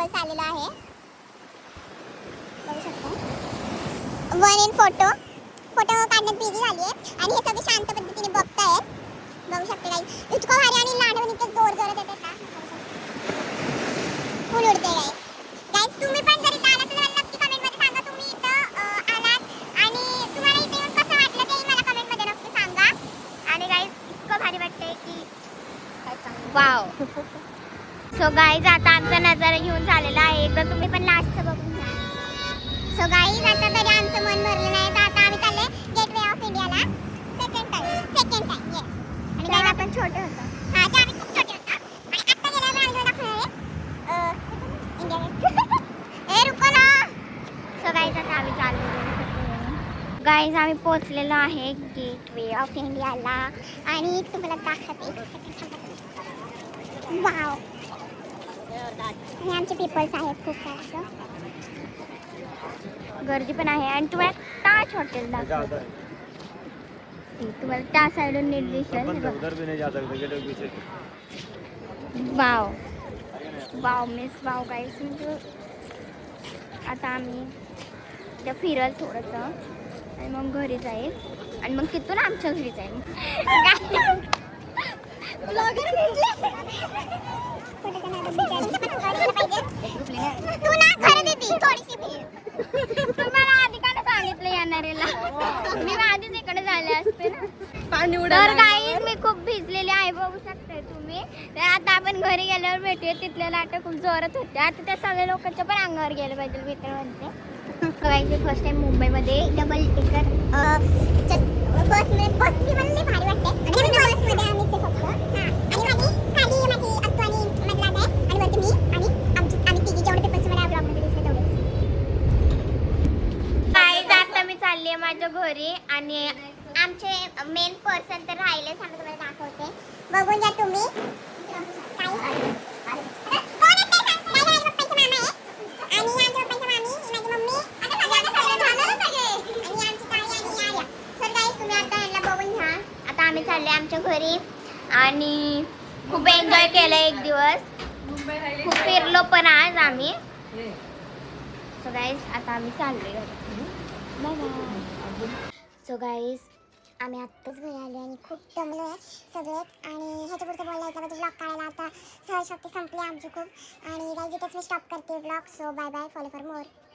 People's आलेला आहे, बघू शकता. 1 in फोटो काढण्यात बिझी झाली आहे आणि हे सगळे शांत पद्धतीने बघतायत. बघू शकते गाईस, इतकं भारी आणि लांडवण इतकं जोर जोरात येते ना, फुल उडते गाईस. तुम्ही पण जरी आलात तर नक्की कमेंट मध्ये सांगा तुम्ही इथं आलात आणि तुम्हाला इथे येऊन कसं वाटलं ते मला कमेंट मध्ये नक्की सांगा. आणि गाईस इतकं भारी वाटतंय की काय सांगू. वाव. सो गाईज आता आमचा नजारा घेऊन झालेला आहे, तर तुम्ही पण लास्टचं बघून घ्या. सो गाईज आता तरी आमचं मन भरलं नाही, तर आता आम्ही चालले गेटवे ऑफ इंडियाला सेकंड टाइम येस. आणि गाईज आपण छोटे होतो, हां ते आम्ही खूप छोटे होतो आणि आता गेल्यावर आम्ही दाखवणार आहे इंडिया गेट. ए रुको ना. सो गाईज आता आम्ही चाललो. गाईज आम्ही पोहोचलेलो आहे गेटवे ऑफ इंडियाला आणि तुम्हाला दाखवते. वाव. हे आमचे पीपल्स आहेत खूप सारे, गर्दी पण आहे. आणि तुम्हाला ताज हॉटेल दाखवतो, तुम्हाला त्या साईडून नीट दिसेल. वाव वाव मिस वाव गाईस. म्हणजे आता आम्ही त्या फिरल थोडंसं आणि मग घरी जाईल आणि मग तिथून आमच्या घरी जाईल. तुम्हाला आधी का सांगितलं येणारेला, मी आधीच इकडे झाले असते ना. तर काही मी खूप भिजलेली आहे, बघू शकताय तुम्ही. तर आता आपण घरी गेल्यावर भेटूया. तिथल्या लाटा खूप जोरात होते, आता त्या सगळ्या लोकांच्या पण अंगावर गेलं पाहिजे मित्र म्हणते. फर्स्ट टाइम मुंबईमध्ये डबल टिकर बसमध्ये मला भारी वाटते. बसमध्ये आम्ही ते फक्त चालली माझ्या घरी आणि आमचे मेन पर्सन तर राहिले, सांगा तुम्हाला दाखवते. बघून घ्या तुम्ही. आता आम्ही चालले आमच्या घरी आणि खूप एन्जॉय केलं एक दिवस, खूप फिरलो पण आज आम्ही. सो गाईज आता आम्ही चाललोय घरी. Bye bye. सो गाईज आम्ही आत्ताच घरी आलो आणि खूप दमलो आहे सगळेच. आणि ह्याच्यापुढचं बोलायचं म्हणजे ब्लॉग काढायला आता सहजशक्ती संपली आमची खूप. आणि गाईज इथेच मी स्टॉप करते blog. So bye bye, follow for more.